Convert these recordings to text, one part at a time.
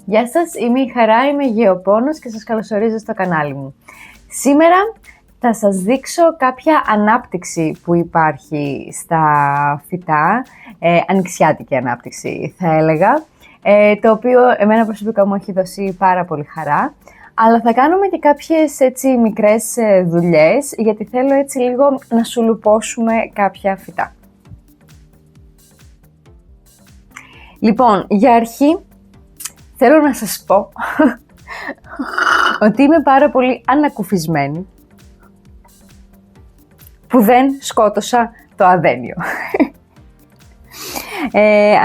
Γεια σας, είμαι η Χαρά, είμαι γεωπόνος και σας καλωσορίζω στο κανάλι μου. Σήμερα θα σας δείξω κάποια ανάπτυξη που υπάρχει στα φυτά, ανοιξιάτικη ανάπτυξη θα έλεγα, το οποίο εμένα προσωπικά μου έχει δώσει πάρα πολύ χαρά. Αλλά θα κάνουμε και κάποιες έτσι μικρές δουλειές, γιατί θέλω έτσι λίγο να σουλουπώσουμε κάποια φυτά. Λοιπόν, για αρχή θέλω να σας πω ότι είμαι πάρα πολύ ανακουφισμένη που δεν σκότωσα το αδένιο.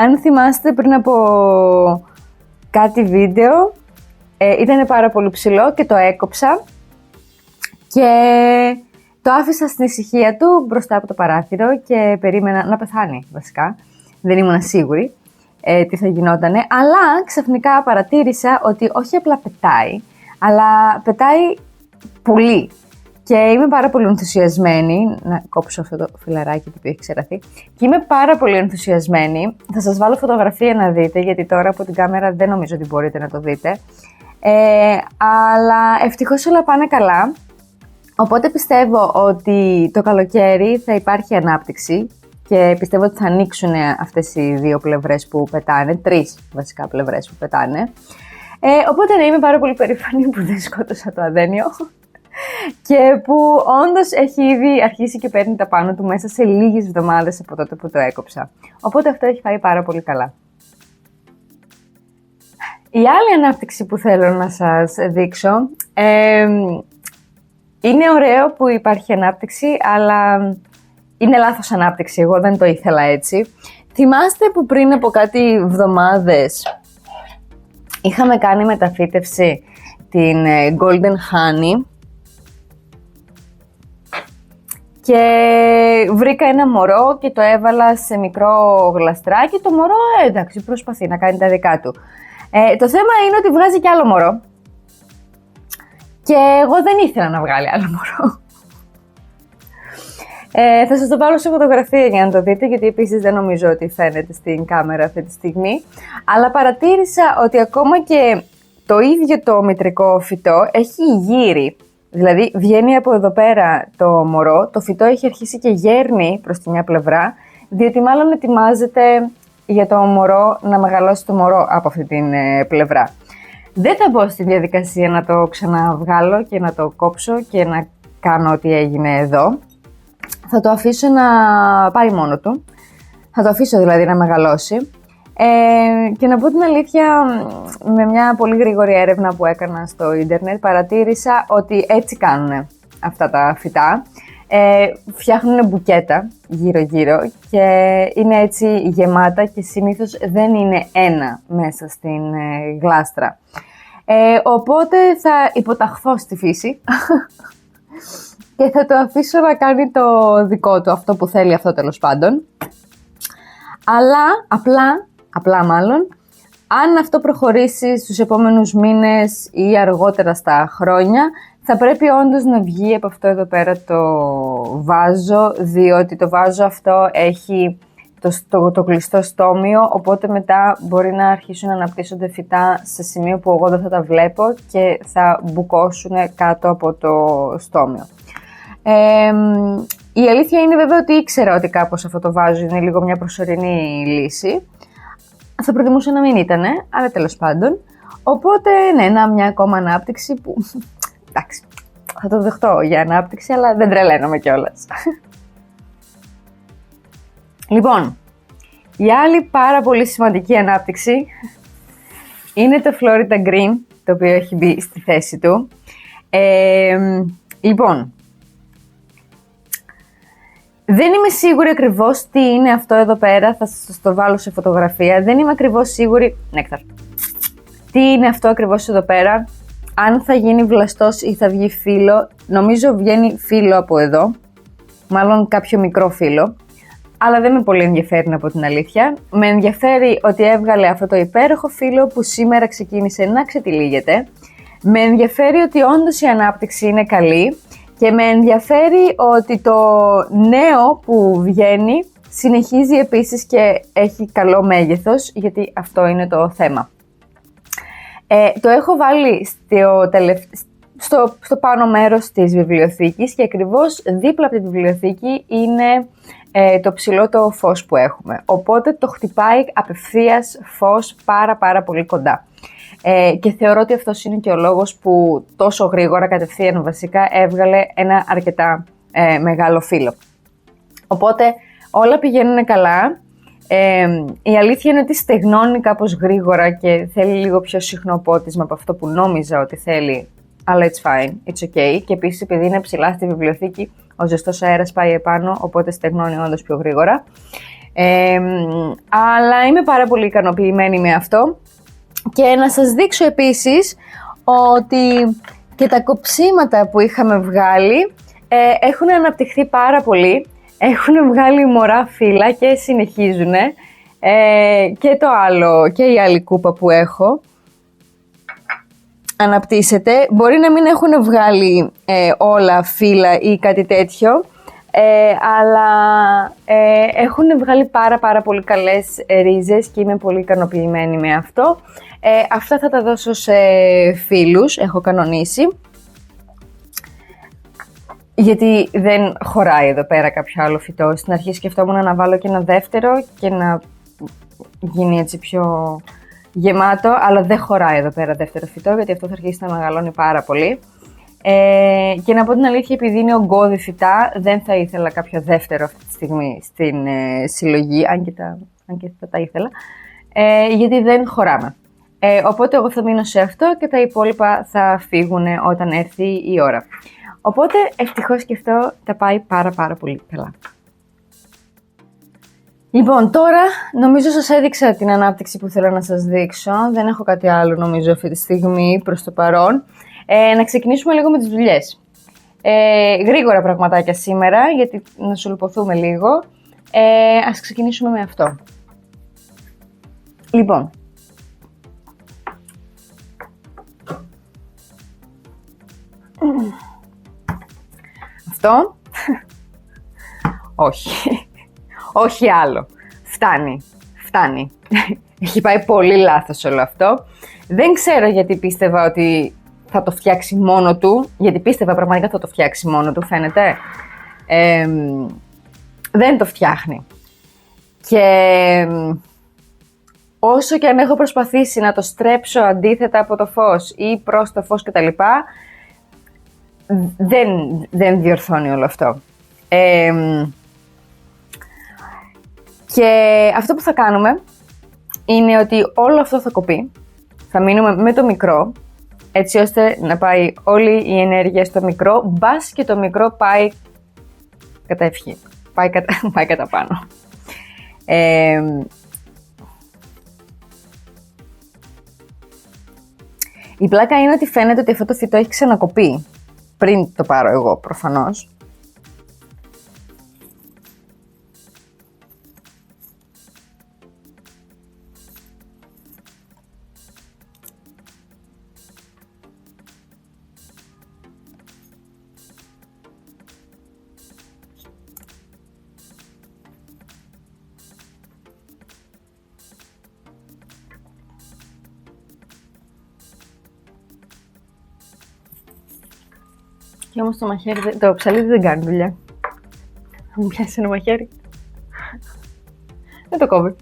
Αν θυμάστε πριν από κάτι βίντεο, ήταν πάρα πολύ ψηλό και το έκοψα και το άφησα στην ησυχία του μπροστά από το παράθυρο και περίμενα να πεθάνει βασικά. Δεν ήμουν σίγουρη τι θα γινότανε, αλλά ξαφνικά παρατήρησα ότι όχι απλά πετάει, αλλά πετάει πολύ. Και είμαι πάρα πολύ ενθουσιασμένη, να κόψω αυτό το φιλαράκι που έχει ξεραθεί, και είμαι πάρα πολύ ενθουσιασμένη. Θα σας βάλω φωτογραφία να δείτε, γιατί τώρα από την κάμερα δεν νομίζω ότι μπορείτε να το δείτε. Αλλά ευτυχώς όλα πάνε καλά, οπότε πιστεύω ότι το καλοκαίρι θα υπάρχει ανάπτυξη και πιστεύω ότι θα ανοίξουν αυτές οι δύο πλευρές που πετάνε, τρεις βασικά πλευρές που πετάνε. Οπότε ναι, είμαι πάρα πολύ περήφανη που δεν σκότωσα το αδένιο και που όντως έχει ήδη αρχίσει και παίρνει τα πάνω του μέσα σε λίγες εβδομάδες από τότε που το έκοψα. Οπότε αυτό έχει πάει πάρα πολύ καλά. Η άλλη ανάπτυξη που θέλω να σας δείξω, είναι ωραίο που υπάρχει ανάπτυξη, αλλά είναι λάθος ανάπτυξη, εγώ δεν το ήθελα έτσι. Θυμάστε που πριν από κάτι εβδομάδες είχαμε κάνει μεταφύτευση την Golden Honey και βρήκα ένα μωρό και το έβαλα σε μικρό γλαστράκι. Το μωρό εντάξει προσπαθεί να κάνει τα δικά του. Το θέμα είναι ότι βγάζει κι άλλο μωρό και εγώ δεν ήθελα να βγάλει άλλο μωρό. Θα σας το βάλω σε φωτογραφία για να το δείτε, γιατί επίσης δεν νομίζω ότι φαίνεται στην κάμερα αυτή τη στιγμή. Αλλά παρατήρησα ότι ακόμα και το ίδιο το μητρικό φυτό έχει γύρι. Δηλαδή βγαίνει από εδώ πέρα το μωρό, το φυτό έχει αρχίσει και γέρνει προς τη μια πλευρά, διότι μάλλον ετοιμάζεται για το μωρό να μεγαλώσει το μωρό από αυτή την πλευρά. Δεν θα μπω στη διαδικασία να το ξαναβγάλω και να το κόψω και να κάνω ό,τι έγινε εδώ. Θα το αφήσω να πάει μόνο του, θα το αφήσω δηλαδή να μεγαλώσει και να πω την αλήθεια, με μια πολύ γρήγορη έρευνα που έκανα στο ίντερνετ παρατήρησα ότι έτσι κάνουν αυτά τα φυτά. Φτιάχνουν μπουκέτα γύρω-γύρω και είναι έτσι γεμάτα και συνήθως δεν είναι ένα μέσα στην γλάστρα. Οπότε θα υποταχθώ στη φύση και θα το αφήσω να κάνει το δικό του, αυτό που θέλει αυτό τέλος πάντων. Αλλά απλά μάλλον, αν αυτό προχωρήσει στους επόμενους μήνες ή αργότερα στα χρόνια, θα πρέπει όντως να βγει από αυτό εδώ πέρα το βάζο, διότι το βάζο αυτό έχει το κλειστό στόμιο, οπότε μετά μπορεί να αρχίσουν να αναπτύσσονται φυτά σε σημείο που εγώ δεν θα τα βλέπω και θα μπουκώσουν κάτω από το στόμιο. Η αλήθεια είναι βέβαια ότι ήξερα ότι κάπως αυτό το βάζο είναι λίγο μια προσωρινή λύση. Θα προτιμούσα να μην ήτανε, αλλά τέλος πάντων. Οπότε ναι, μια ακόμα ανάπτυξη που εντάξει, θα το δεχτώ για ανάπτυξη, αλλά δεν τρελαίνομαι κιόλας. Λοιπόν, η άλλη πάρα πολύ σημαντική ανάπτυξη είναι το Florida Green, το οποίο έχει μπει στη θέση του. Λοιπόν, δεν είμαι σίγουρη ακριβώς τι είναι αυτό εδώ πέρα, θα σας το βάλω σε φωτογραφία. Δεν είμαι ακριβώς σίγουρη, νέκταρ, τι είναι αυτό ακριβώς εδώ πέρα, αν θα γίνει βλαστός ή θα βγει φύλλο. Νομίζω βγαίνει φύλλο από εδώ, μάλλον κάποιο μικρό φύλλο, αλλά δεν με πολύ ενδιαφέρει να πω την αλήθεια. Με ενδιαφέρει ότι έβγαλε αυτό το υπέροχο φύλλο που σήμερα ξεκίνησε να ξετυλίγεται. Με ενδιαφέρει ότι όντως η ανάπτυξη είναι καλή. Και με ενδιαφέρει ότι το νέο που βγαίνει συνεχίζει επίσης και έχει καλό μέγεθος, γιατί αυτό είναι το θέμα. Το έχω βάλει στο πάνω μέρος της βιβλιοθήκης και ακριβώς δίπλα από τη βιβλιοθήκη είναι το ψηλό το φως που έχουμε. Οπότε το χτυπάει απευθείας φως πάρα πολύ κοντά. Και θεωρώ ότι αυτός είναι και ο λόγος που τόσο γρήγορα κατευθείαν βασικά έβγαλε ένα αρκετά μεγάλο φύλλο. Οπότε όλα πηγαίνουν καλά. Η αλήθεια είναι ότι στεγνώνει κάπως γρήγορα και θέλει λίγο πιο συχνό πότισμα από αυτό που νόμιζα ότι θέλει, αλλά it's fine, it's okay. Και επίσης επειδή είναι ψηλά στη βιβλιοθήκη, ο ζεστός αέρας πάει επάνω, οπότε στεγνώνει όντως πιο γρήγορα. Αλλά είμαι πάρα πολύ ικανοποιημένη με αυτό. Και να σας δείξω επίσης ότι και τα κοψίματα που είχαμε βγάλει έχουν αναπτυχθεί πάρα πολύ. Έχουν βγάλει μωρά φύλλα και συνεχίζουν. Και το άλλο, και η άλλη κούπα που έχω αναπτύσσεται. Μπορεί να μην έχουν βγάλει όλα φύλλα ή κάτι τέτοιο, αλλά έχουν βγάλει πάρα πολύ καλές ρίζες και είμαι πολύ ικανοποιημένη με αυτό. Αυτά θα τα δώσω σε φίλους, έχω κανονίσει. Γιατί δεν χωράει εδώ πέρα κάποιο άλλο φυτό. Στην αρχή σκεφτόμουν να βάλω και ένα δεύτερο και να γίνει έτσι πιο γεμάτο, αλλά δεν χωράει εδώ πέρα δεύτερο φυτό, γιατί αυτό θα αρχίσει να μεγαλώνει πάρα πολύ. Και να πω την αλήθεια, επειδή είναι ογκώδη φυτά, δεν θα ήθελα κάποιο δεύτερο αυτή τη στιγμή στην συλλογή, αν και θα τα ήθελα, γιατί δεν χωράμε. Οπότε εγώ θα μείνω σε αυτό και τα υπόλοιπα θα φύγουν όταν έρθει η ώρα. Οπότε ευτυχώς και αυτό τα πάει πάρα πολύ καλά. Λοιπόν, τώρα νομίζω σας έδειξα την ανάπτυξη που θέλω να σας δείξω. Δεν έχω κάτι άλλο νομίζω αυτή τη στιγμή προς το παρόν. Να ξεκινήσουμε λίγο με τις δουλειές. Γρήγορα πραγματάκια σήμερα, γιατί να σου λουποθούμε λίγο. Ας ξεκινήσουμε με αυτό. Λοιπόν, αυτό, όχι άλλο, φτάνει, έχει πάει πολύ λάθος όλο αυτό. Δεν ξέρω γιατί πίστευα ότι θα το φτιάξει μόνο του, γιατί πίστευα πραγματικά θα το φτιάξει μόνο του, φαίνεται. Δεν το φτιάχνει. Και όσο και αν έχω προσπαθήσει να το στρέψω αντίθετα από το φως ή προς το φως κτλ, δεν διορθώνει όλο αυτό. Και αυτό που θα κάνουμε είναι ότι όλο αυτό θα κοπεί. Θα μείνουμε με το μικρό, έτσι ώστε να πάει όλη η ενέργεια στο μικρό, μπας και το μικρό πάει κατά ευχή, πάει κατά πάνω. Η πλάκα είναι ότι φαίνεται ότι αυτό το φυτό έχει ξανακοπεί, πριν το πάρω εγώ προφανώς. Και όμως το μαχαίρι, το ψαλίδι δεν κάνει δουλειά. Θα μου πιάσει ένα μαχαίρι. Δεν το κόβει.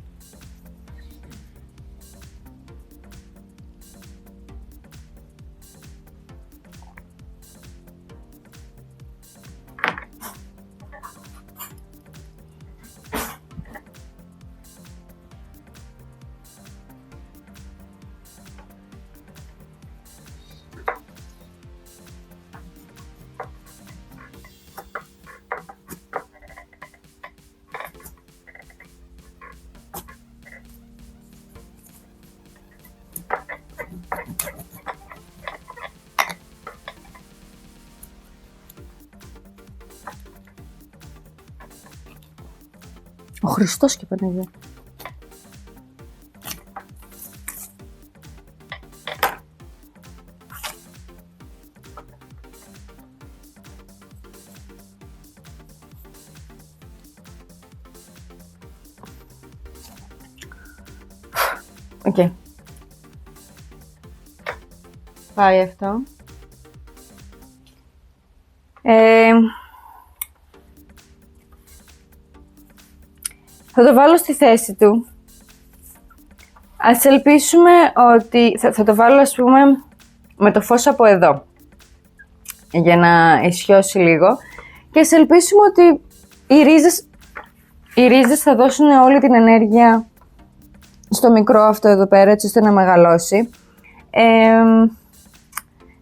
Ο Χριστός και Παναγία. Οκ. πάει αυτό. Θα το βάλω στη θέση του. Ας ελπίσουμε ότι θα το βάλω, ας πούμε, με το φως από εδώ, για να ισιώσει λίγο, και ας ελπίσουμε ότι οι ρίζες θα δώσουν όλη την ενέργεια στο μικρό αυτό εδώ πέρα, έτσι ώστε να μεγαλώσει.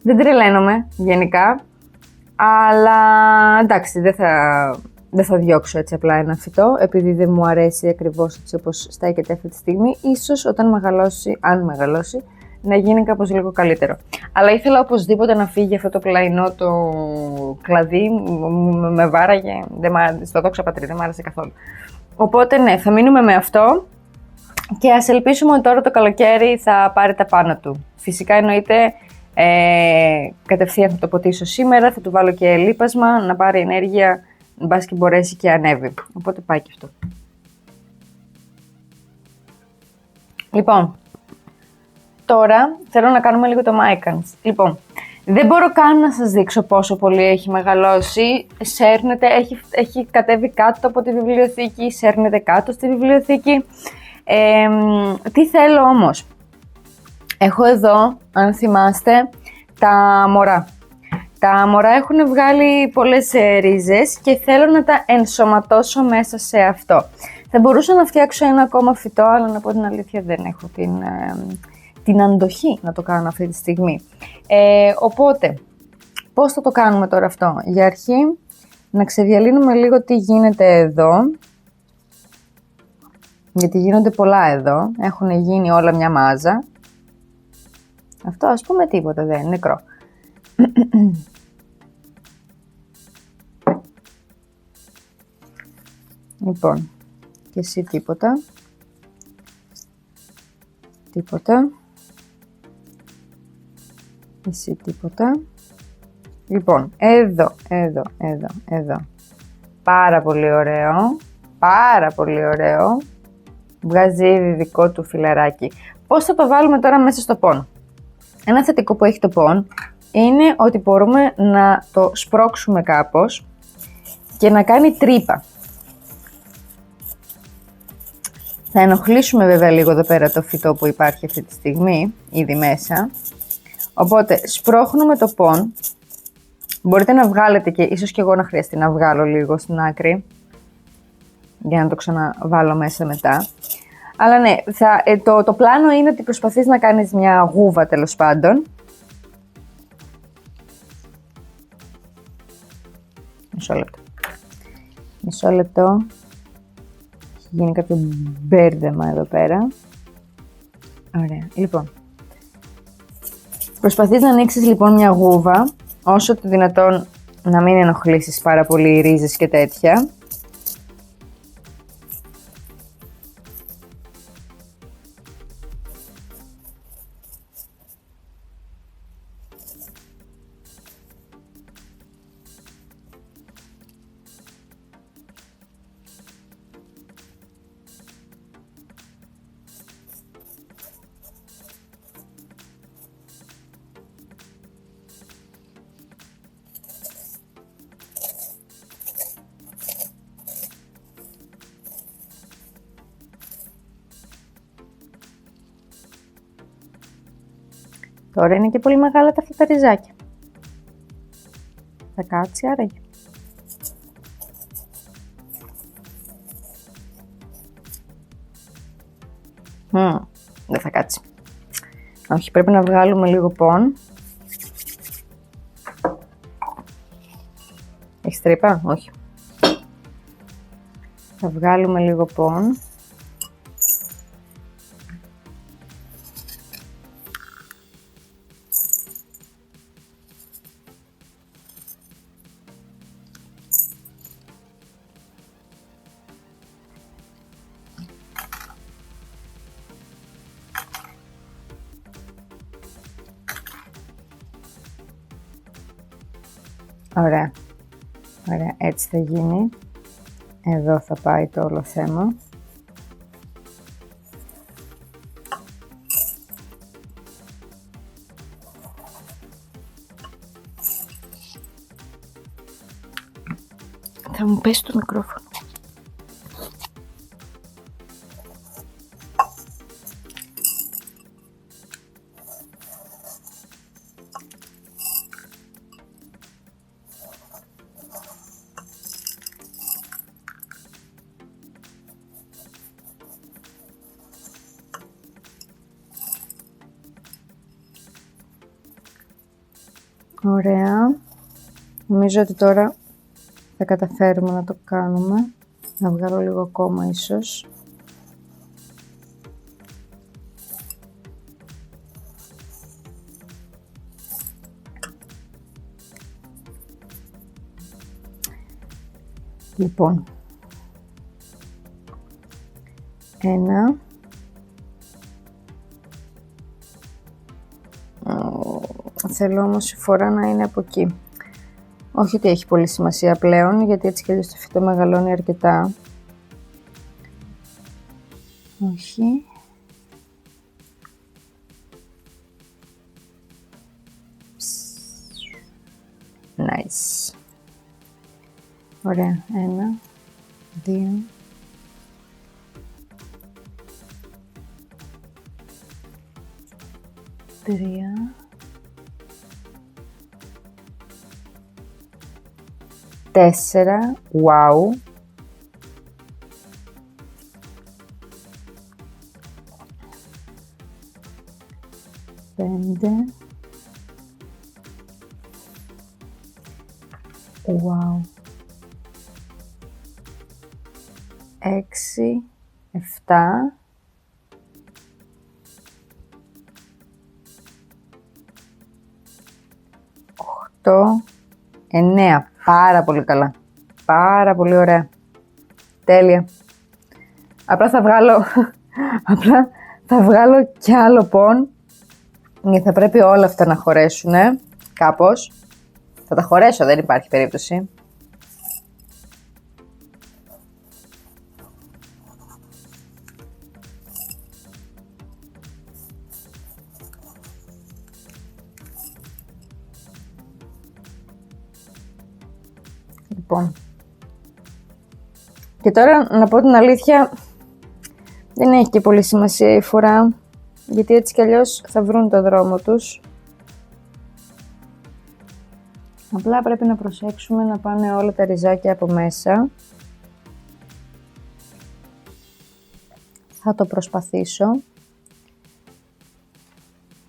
Δεν τρελαίνομαι γενικά, αλλά εντάξει, δεν θα διώξω έτσι απλά ένα φυτό, επειδή δεν μου αρέσει ακριβώς έτσι όπως στέκεται αυτή τη στιγμή. Ίσως όταν μεγαλώσει, αν μεγαλώσει, να γίνει κάπως λίγο καλύτερο. Αλλά ήθελα οπωσδήποτε να φύγει αυτό το πλαϊνό το κλαδί, με βάραγε, στο δόξα πατρί, δεν μ' άρεσε καθόλου. Οπότε ναι, θα μείνουμε με αυτό και ας ελπίσουμε ότι τώρα το καλοκαίρι θα πάρει τα πάνω του. Φυσικά εννοείται κατευθείαν θα το ποτίσω σήμερα, θα του βάλω και λίπασμα να πάρει ενέργεια, μπας και μπορέσει και ανέβει. Οπότε πάει και αυτό. Λοιπόν, τώρα θέλω να κάνουμε λίγο το Mycans. Λοιπόν, δεν μπορώ καν να σας δείξω πόσο πολύ έχει μεγαλώσει. Σέρνεται, έχει κατέβει κάτω από τη βιβλιοθήκη, σέρνεται κάτω στη βιβλιοθήκη. Τι θέλω όμως. Έχω εδώ, αν θυμάστε, τα μωρά. Τα μωρά έχουν βγάλει πολλές ρίζες και θέλω να τα ενσωματώσω μέσα σε αυτό. Θα μπορούσα να φτιάξω ένα ακόμα φυτό, αλλά να πω την αλήθεια δεν έχω την αντοχή να το κάνω αυτή τη στιγμή. Οπότε, πώς θα το κάνουμε τώρα αυτό. Για αρχή, να ξεδιαλύνουμε λίγο τι γίνεται εδώ. Γιατί γίνονται πολλά εδώ. Έχουν γίνει όλα μια μάζα. Αυτό ας πούμε τίποτα δεν είναι, νεκρό. Λοιπόν, και εσύ τίποτα. Τίποτα. Εσύ τίποτα. Λοιπόν, εδώ. Πάρα πολύ ωραίο. Πάρα πολύ ωραίο. Βγάζει ήδη δικό του φιλαράκι. Πώς θα το βάλουμε τώρα μέσα στο πον. Ένα θετικό που έχει το πον είναι ότι μπορούμε να το σπρώξουμε κάπως και να κάνει τρύπα. Θα ενοχλήσουμε βέβαια λίγο εδώ πέρα το φυτό που υπάρχει αυτή τη στιγμή, ήδη μέσα. Οπότε σπρώχνουμε το πον. Μπορείτε να βγάλετε και ίσως και εγώ να χρειαστεί να βγάλω λίγο στην άκρη, για να το ξαναβάλω μέσα μετά. Αλλά ναι, το πλάνο είναι ότι προσπαθείς να κάνεις μια γούβα τέλος πάντων. Μισό λεπτό. Έχει γίνει κάποιο μπέρδεμα εδώ πέρα. Ωραία, λοιπόν. Προσπαθείς να ανοίξεις λοιπόν μια γούβα, όσο το δυνατόν να μην ενοχλήσεις πάρα πολύ ρίζες και τέτοια. Τώρα είναι και πολύ μεγάλα τα αυτά τα ριζάκια. Θα κάτσει άραγε. Δεν θα κάτσει. Όχι, πρέπει να βγάλουμε λίγο πον. Έχεις τρύπα? Όχι. Θα βγάλουμε λίγο πον. Ωραία. Ωραία, έτσι θα γίνει. Εδώ θα πάει το όλο θέμα. Θα μου πέσει το μικρόφωνο. Ωραία. Νομίζω ότι τώρα θα καταφέρουμε να το κάνουμε. Να βγάλω λίγο ακόμα ίσως. Λοιπόν. 1. Θέλω όμως η φορά να είναι από εκεί. Όχι ότι έχει πολύ σημασία πλέον, γιατί έτσι κι αλλιώς το φυτό μεγαλώνει αρκετά. Όχι. Nice. Ωραία. 1, 2. 3. 4. Wow. 5. Wow. 6. 7. 8. 9. Πάρα πολύ καλά. Πάρα πολύ ωραία. Τέλεια. Απλά θα βγάλω κι άλλο πον. Γιατί θα πρέπει όλα αυτά να χωρέσουν, κάπως. Θα τα χωρέσω, δεν υπάρχει περίπτωση. Λοιπόν. Και τώρα, να πω την αλήθεια, δεν έχει και πολύ σημασία η φορά, γιατί έτσι κι αλλιώς θα βρουν το δρόμο τους. Απλά πρέπει να προσέξουμε να πάνε όλα τα ριζάκια από μέσα. Θα το προσπαθήσω.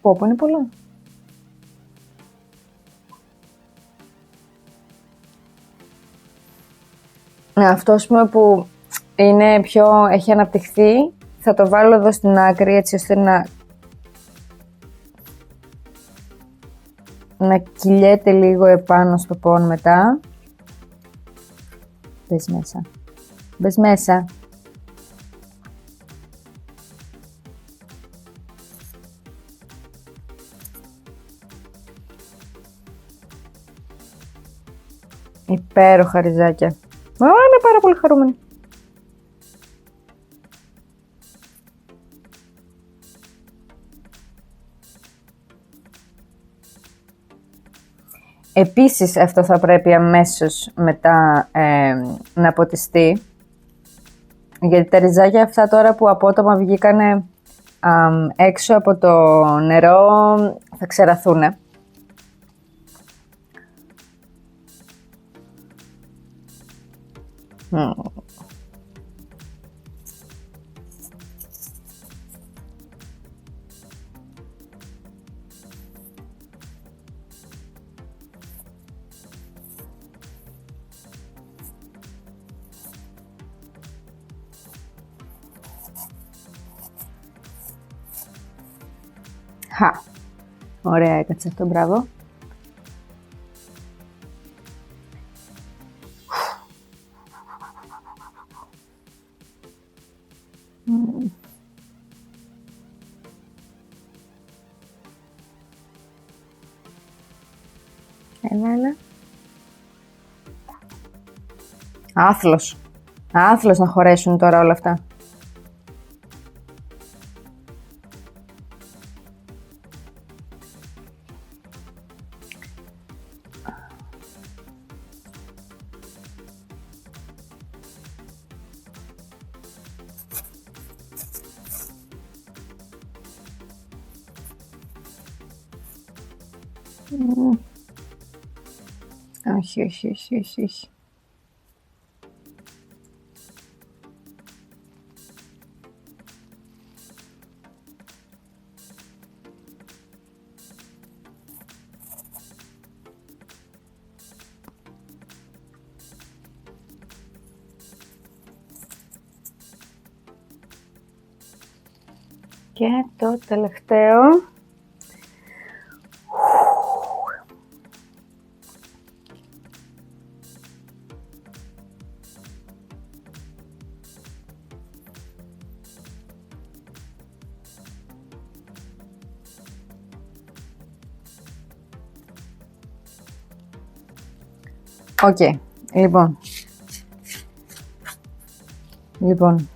Πω είναι πολλά. Αυτό, ας πούμε, που είναι έχει αναπτυχθεί, θα το βάλω εδώ στην άκρη, έτσι ώστε να κυλιέται λίγο επάνω στο πον μετά. Μπες μέσα. Μπες μέσα. Υπέροχα ριζάκια. Είμαι πάρα πολύ χαρούμενη. Επίσης αυτό θα πρέπει αμέσως μετά να ποτιστεί, γιατί τα ριζάκια αυτά τώρα που απότομα βγήκανε έξω από το νερό θα ξεραθούνε. Ωραία έκατσε αυτό, μπράβο. Έλα. Άθλος. Άθλος να χωρέσουν τώρα όλα αυτά. Όχι, όχι, όχι, όχι, όχι. Και το τελευταίο. Οκ, λοιπόν.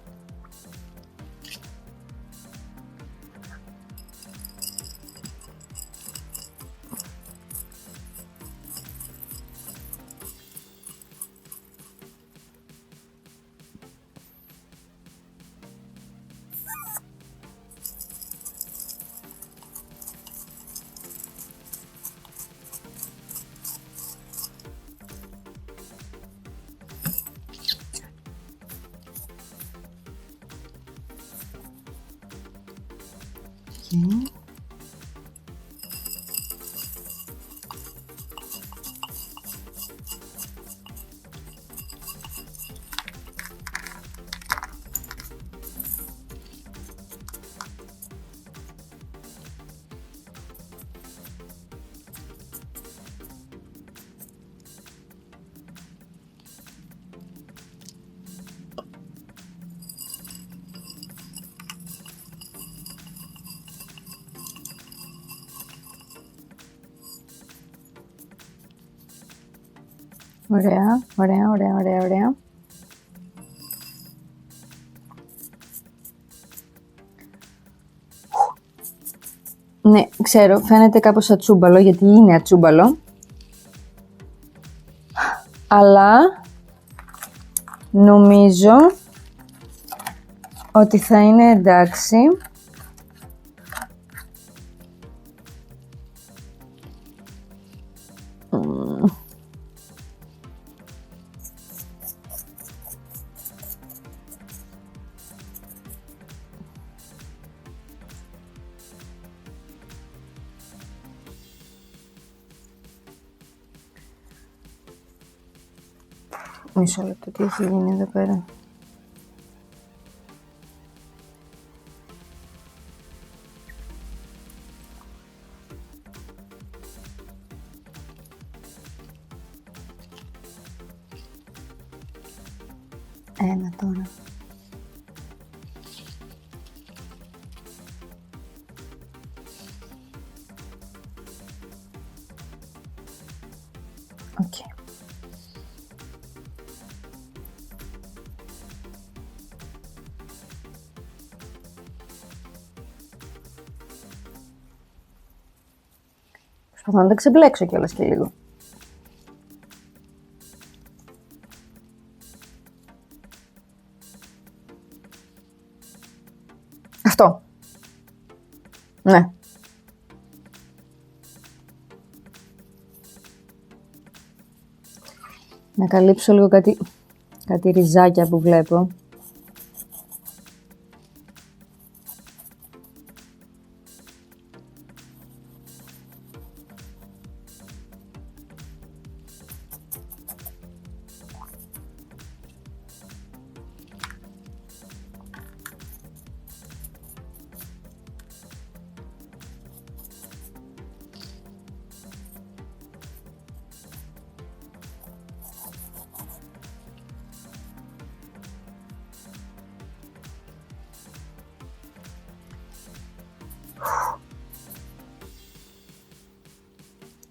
Ωραία, ωραία, ωραία, ωραία, ωραία. Ναι, ξέρω, φαίνεται κάπως ατσούμπαλο, γιατί είναι ατσούμπαλο. Αλλά νομίζω ότι θα είναι εντάξει. Μισό λεπτό, τι έχει γίνει εδώ πέρα. Ένα τώρα. Οκ. Προσπαθώ να τα ξεμπλέξω κιόλας και λίγο. Αυτό. Ναι. Να καλύψω λίγο κάτι ριζάκια που βλέπω.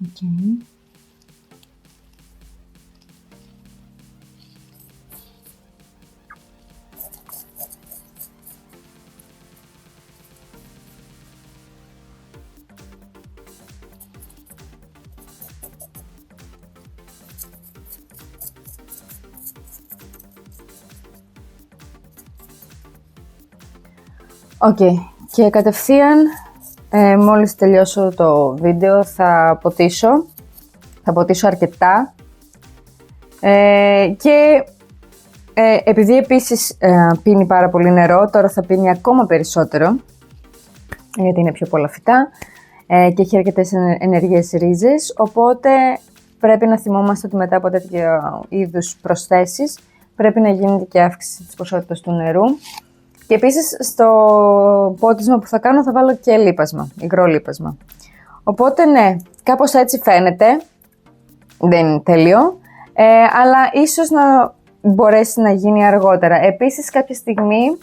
Okay. Οκ. Και κατευθείαν Μόλις τελειώσω το βίντεο θα ποτίσω αρκετά και επειδή επίσης πίνει πάρα πολύ νερό, τώρα θα πίνει ακόμα περισσότερο γιατί είναι πιο πολλά φυτά και έχει αρκετές ενεργές ρίζες, οπότε πρέπει να θυμόμαστε ότι μετά από τέτοιου είδους προσθέσεις πρέπει να γίνεται και αύξηση της ποσότητας του νερού. Και επίσης στο πότισμα που θα κάνω θα βάλω και λίπασμα, υγρό λίπασμα. Οπότε ναι, κάπως έτσι φαίνεται, δεν είναι τέλειο, αλλά ίσως να μπορέσει να γίνει αργότερα. Επίσης κάποια στιγμή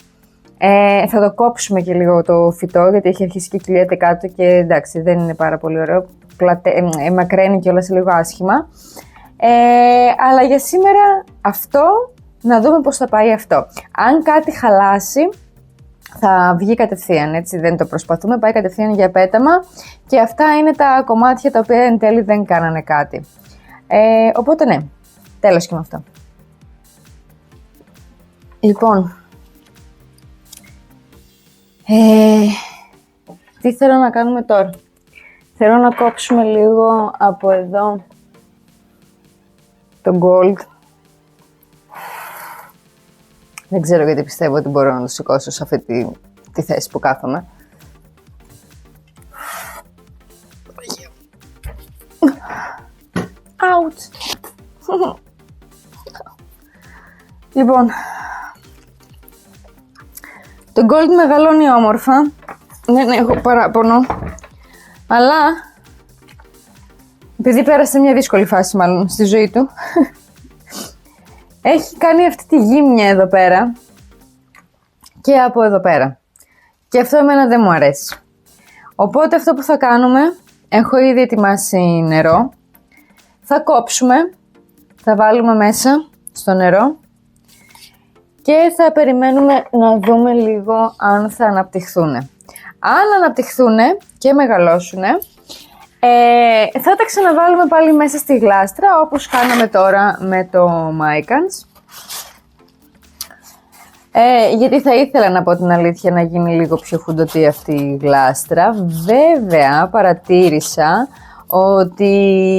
θα το κόψουμε και λίγο το φυτό, γιατί έχει αρχίσει και κυλιέται κάτω και εντάξει δεν είναι πάρα πολύ ωραίο, μακραίνει και όλα σε λίγο άσχημα. Αλλά για σήμερα αυτό, να δούμε πώς θα πάει αυτό. Αν κάτι χαλάσει θα βγει κατευθείαν, έτσι δεν το προσπαθούμε, πάει κατευθείαν για πέταμα και αυτά είναι τα κομμάτια τα οποία εν τέλει δεν κάνανε κάτι. Οπότε ναι, τέλος και με αυτό. Λοιπόν, τι θέλω να κάνουμε τώρα? Θέλω να κόψουμε λίγο από εδώ το gold. Δεν ξέρω γιατί πιστεύω ότι μπορώ να το σηκώσω σε αυτή τη θέση που κάθομαι. Ouch! Λοιπόν, το gold μεγαλώνει όμορφα. Δεν έχω παράπονο. Αλλά, επειδή πέρασε μια δύσκολη φάση μάλλον στη ζωή του, έχει κάνει αυτή τη γύμνια εδώ πέρα και από εδώ πέρα. Και αυτό εμένα δεν μου αρέσει. Οπότε αυτό που θα κάνουμε, έχω ήδη ετοιμάσει νερό. Θα κόψουμε, θα βάλουμε μέσα στο νερό και θα περιμένουμε να δούμε λίγο αν θα αναπτυχθούν. Αν αναπτυχθούν και μεγαλώσουν, θα τα ξαναβάλουμε πάλι μέσα στη γλάστρα όπως κάναμε τώρα με το Mycans. Γιατί θα ήθελα να πω την αλήθεια να γίνει λίγο πιο φουντωτή αυτή η γλάστρα. Βέβαια παρατήρησα ότι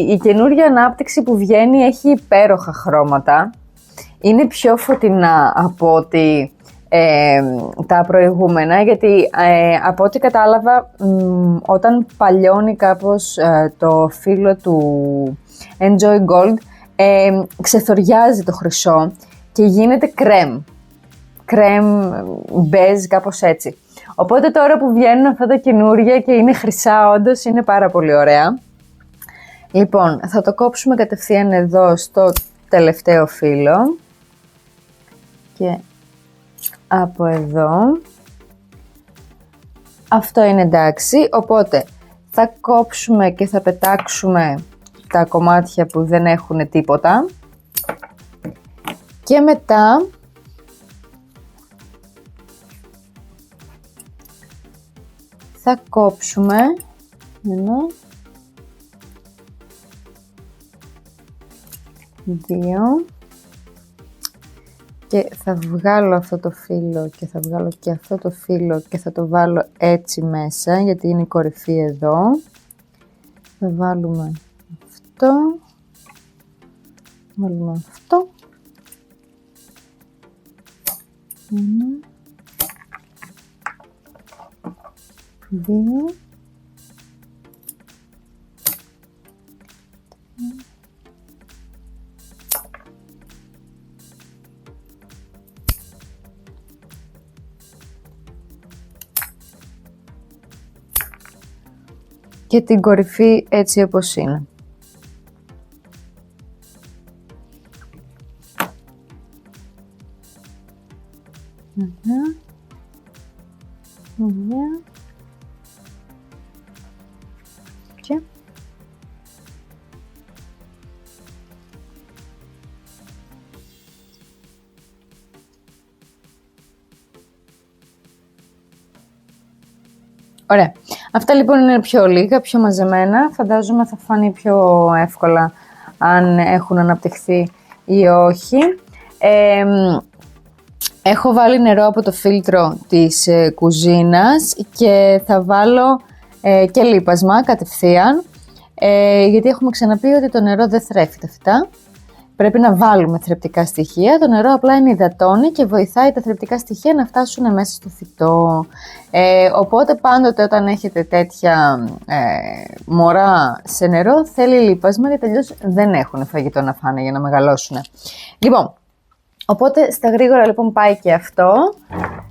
η καινούργια ανάπτυξη που βγαίνει έχει υπέροχα χρώματα. Είναι πιο φωτεινά από ότι τα προηγούμενα, γιατί από ό,τι κατάλαβα όταν παλιώνει κάπως το φύλλο του Enjoy Gold ξεθοριάζει το χρυσό και γίνεται κρέμ μπέζ, κάπως έτσι. Οπότε τώρα που βγαίνουν αυτά τα καινούρια και είναι χρυσά, όντως είναι πάρα πολύ ωραία. Λοιπόν, θα το κόψουμε κατευθείαν εδώ στο τελευταίο φύλλο και από εδώ. Αυτό είναι εντάξει, οπότε θα κόψουμε και θα πετάξουμε τα κομμάτια που δεν έχουν τίποτα και μετά θα κόψουμε ένα, δύο και θα βγάλω αυτό το φύλλο και θα βγάλω και αυτό το φύλλο και θα το βάλω έτσι μέσα γιατί είναι η κορυφή εδώ. Θα βάλουμε αυτό, βάλουμε αυτό, ένα, δύο, και την κορυφή έτσι όπως είναι. Και ωραία. Αυτά λοιπόν είναι πιο λίγα, πιο μαζεμένα. Φαντάζομαι θα φανεί πιο εύκολα αν έχουν αναπτυχθεί ή όχι. Έχω βάλει νερό από το φίλτρο της κουζίνας και θα βάλω και λίπασμα κατευθείαν, γιατί έχουμε ξαναπεί ότι το νερό δεν θρέφει τα φυτά. Πρέπει να βάλουμε θρεπτικά στοιχεία, το νερό απλά ενυδατώνει και βοηθάει τα θρεπτικά στοιχεία να φτάσουν μέσα στο φυτό. Οπότε πάντοτε όταν έχετε τέτοια μωρά σε νερό θέλει λίπασμα, γιατί αλλιώς δεν έχουν φαγητό να φάνε για να μεγαλώσουν. Λοιπόν, οπότε στα γρήγορα λοιπόν πάει και αυτό.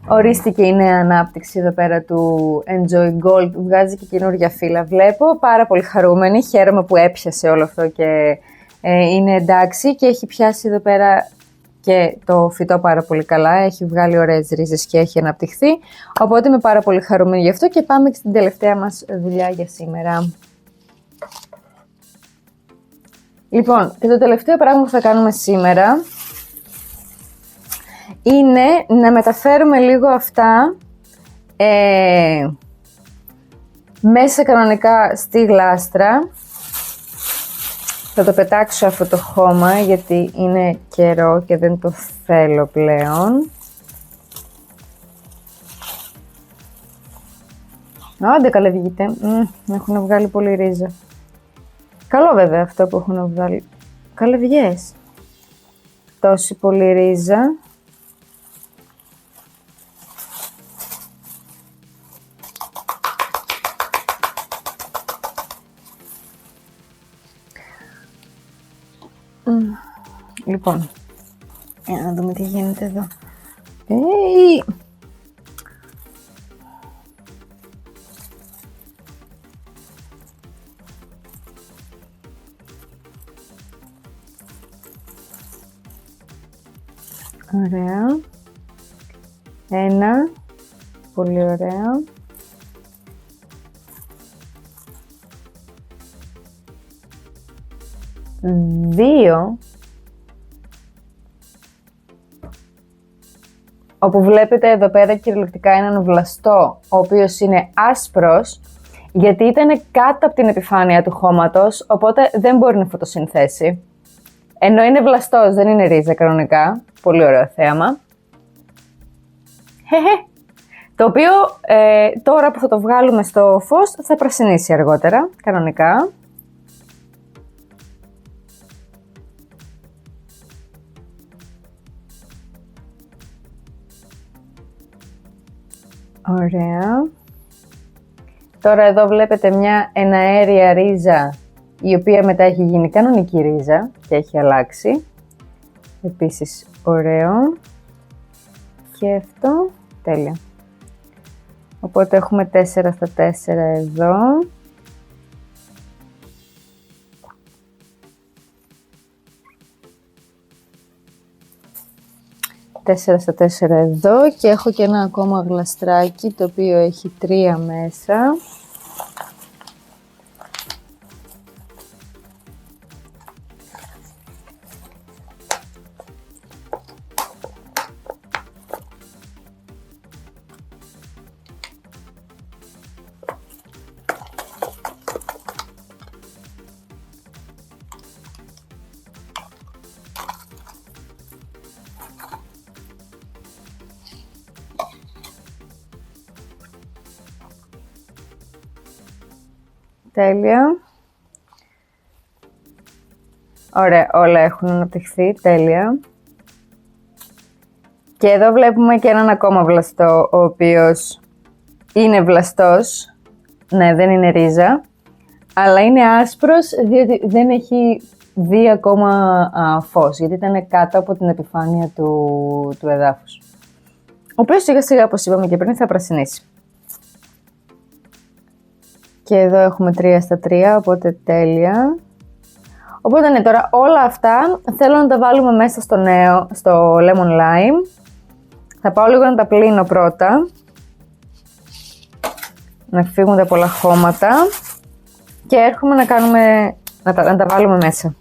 Ορίστηκε η νέα ανάπτυξη εδώ πέρα του Enjoy Gold, βγάζει και καινούργια φύλλα βλέπω, πάρα πολύ χαρούμενη, χαίρομαι που έπιασε όλο αυτό και είναι εντάξει και έχει πιάσει εδώ πέρα και το φυτό πάρα πολύ καλά, έχει βγάλει ωραίες ρίζες και έχει αναπτυχθεί, οπότε είμαι πάρα πολύ χαρούμενη γι' αυτό και πάμε και στην τελευταία μας δουλειά για σήμερα. Λοιπόν, και το τελευταίο πράγμα που θα κάνουμε σήμερα είναι να μεταφέρουμε λίγο αυτά μέσα κανονικά στη γλάστρα. Θα το πετάξω αυτό το χώμα γιατί είναι καιρό και δεν το θέλω πλέον. Άντε καλέ βγείτε, έχουν βγάλει πολύ ρίζα. Καλό βέβαια αυτό που έχουν βγάλει. Καλέ βγες. Τόση πολύ ρίζα. Λοιπόν, για να δούμε τι γίνεται εδώ. Ωραία. Ένα. Πολύ ωραία. Δύο. Όπου βλέπετε εδώ πέρα κυριολεκτικά έναν βλαστό, ο οποίος είναι άσπρος, γιατί ήταν κάτω από την επιφάνεια του χώματος, οπότε δεν μπορεί να φωτοσυνθέσει. Ενώ είναι βλαστός, δεν είναι ρίζα κανονικά. Πολύ ωραίο θέαμα. Το οποίο τώρα που θα το βγάλουμε στο φως θα πρασινίσει αργότερα, κανονικά. Ωραία. Τώρα εδώ βλέπετε μια εναέρια ρίζα, η οποία μετά έχει γίνει κανονική ρίζα και έχει αλλάξει. Επίσης ωραίο. Και αυτό, τέλεια. Οπότε έχουμε 4 στα 4 εδώ. Τέσσερα στα 4 εδώ και έχω και ένα ακόμα γλαστράκι το οποίο έχει 3 μέσα. Τέλεια. Ωραία, όλα έχουν αναπτυχθεί, τέλεια. Και εδώ βλέπουμε και έναν ακόμα βλαστό, ο οποίος είναι βλαστός. Ναι, δεν είναι ρίζα, αλλά είναι άσπρος, διότι δεν έχει δει ακόμα φως, γιατί ήταν κάτω από την επιφάνεια του εδάφους. Ο οποίος σιγά σιγά, όπως είπαμε και πριν, θα πρασινίσει. Και εδώ έχουμε 3 στα 3, οπότε τέλεια. Οπότε ναι, τώρα όλα αυτά θέλω να τα βάλουμε μέσα στο lemon lime. Θα πάω λίγο να τα πλύνω πρώτα. Να φύγουν τα πολλά χώματα. Και έρχομαι να τα βάλουμε μέσα.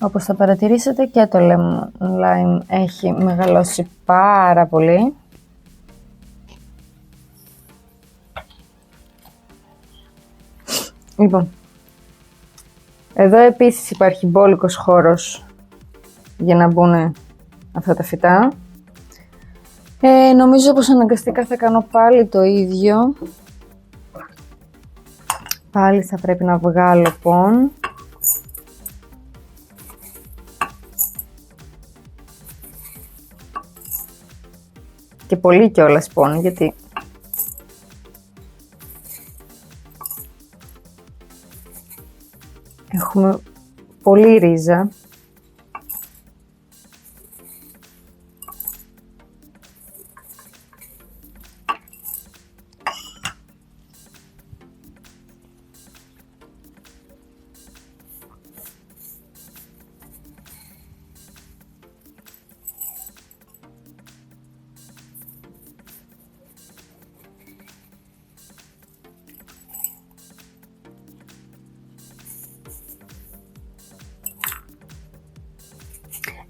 Όπως θα παρατηρήσετε και το lemon lime έχει μεγαλώσει πάρα πολύ. Λοιπόν, Εδώ επίσης υπάρχει μπόλικος χώρος για να μπουν αυτά τα φυτά. Νομίζω πως αναγκαστικά θα κάνω πάλι το ίδιο. Πάλι θα πρέπει να βγάλω πον. Και πολύ κιόλας πον, γιατί έχουμε πολύ ρίζα.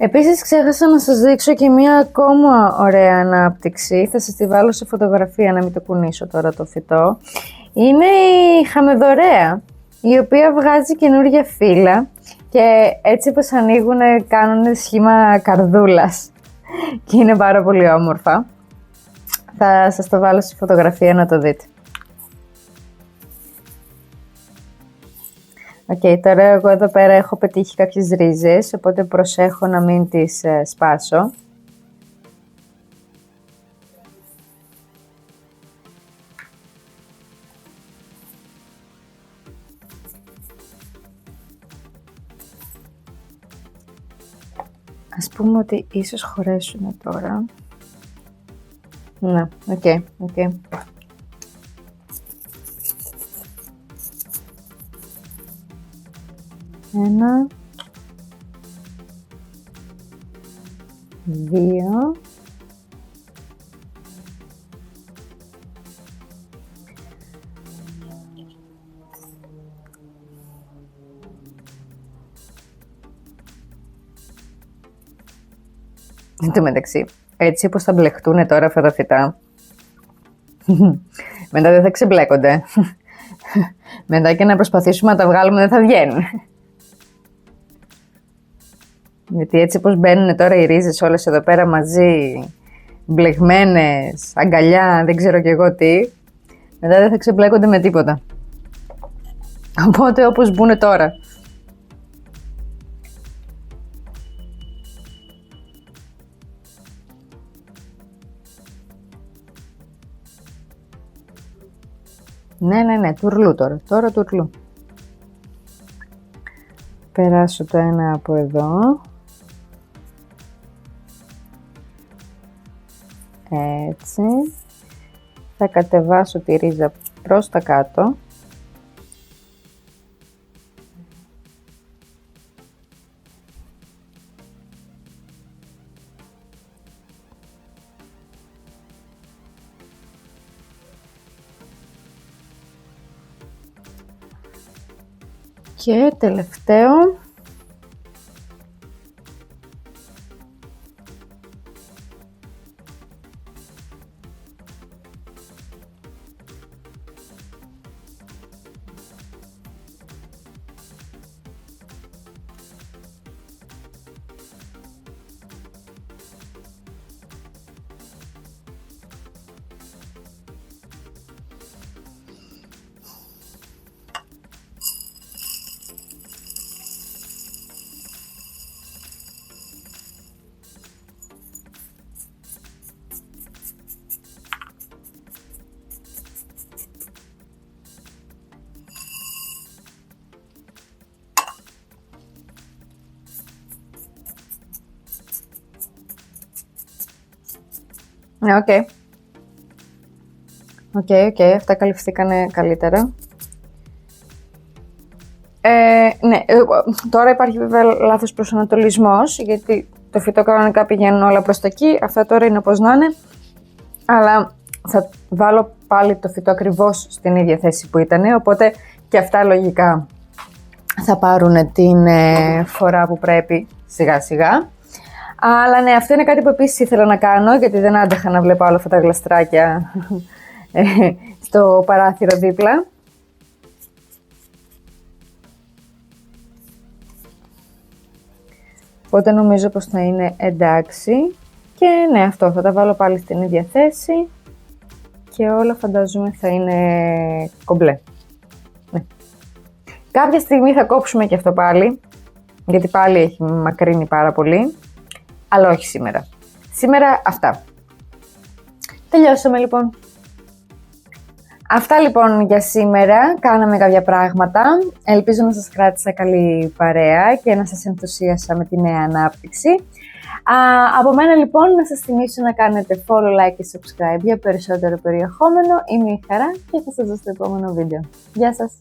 Επίσης ξέχασα να σας δείξω και μία ακόμα ωραία ανάπτυξη. Θα σας τη βάλω σε φωτογραφία, να μην το κουνήσω τώρα το φυτό. Είναι η χαμεδορέα, η οποία βγάζει καινούργια φύλλα και έτσι πως ανοίγουν κάνουν σχήμα καρδούλας και είναι πάρα πολύ όμορφα. Θα σας το βάλω σε φωτογραφία να το δείτε. Τώρα εγώ εδώ πέρα έχω πετύχει κάποιες ρίζες, οπότε προσέχω να μην τις σπάσω. Ας πούμε ότι ίσως χωρέσουν τώρα. Ναι, οκ. Ένα, δύο, εν τω μεταξύ, έτσι όπως θα μπλεχτούν τώρα αυτά τα φυτά, μετά δεν θα ξεμπλέκονται. Μετά και να προσπαθήσουμε να τα βγάλουμε δεν θα βγαίνουν. Γιατί έτσι πως μπαίνουν τώρα οι ρίζες όλες εδώ πέρα μαζί, μπλεγμένες, αγκαλιά, δεν ξέρω κι εγώ τι, μετά δεν θα ξεμπλέκονται με τίποτα. Οπότε όπως μπουν τώρα. Ναι, τουρλού τώρα τουρλού. Περάσω το ένα από εδώ. Έτσι. Θα κατεβάσω τη ρίζα προς τα κάτω. Και τελευταίο, ναι, οκ, αυτά καλυφθήκανε καλύτερα. Ναι, τώρα υπάρχει βέβαια λάθος προσανατολισμός, γιατί το φυτό κανονικά πηγαίνουν όλα προς τα εκεί, αυτά τώρα είναι όπως να είναι, αλλά θα βάλω πάλι το φυτό ακριβώς στην ίδια θέση που ήταν, οπότε και αυτά λογικά θα πάρουν την φορά που πρέπει σιγά σιγά. Αλλά ναι, αυτό είναι κάτι που επίσης ήθελα να κάνω, γιατί δεν άντεχα να βλέπω όλα αυτά τα γλαστράκια στο παράθυρο δίπλα. Οπότε νομίζω πως θα είναι εντάξει. Και ναι, αυτό θα τα βάλω πάλι στην ίδια θέση και όλα φαντάζομαι θα είναι κομπλέ. Ναι. Κάποια στιγμή θα κόψουμε και αυτό πάλι, γιατί πάλι έχει μακρύνει πάρα πολύ, αλλά όχι σήμερα. Σήμερα αυτά. Τελειώσαμε λοιπόν. Αυτά λοιπόν για σήμερα, κάναμε κάποια πράγματα. Ελπίζω να σας κράτησα καλή παρέα και να σας ενθουσίασα με τη νέα ανάπτυξη. Από μένα λοιπόν να σας θυμίσω να κάνετε follow, like και subscribe για περισσότερο περιεχόμενο. Είμαι η Χαρά και θα σας δω στο επόμενο βίντεο. Γεια σας!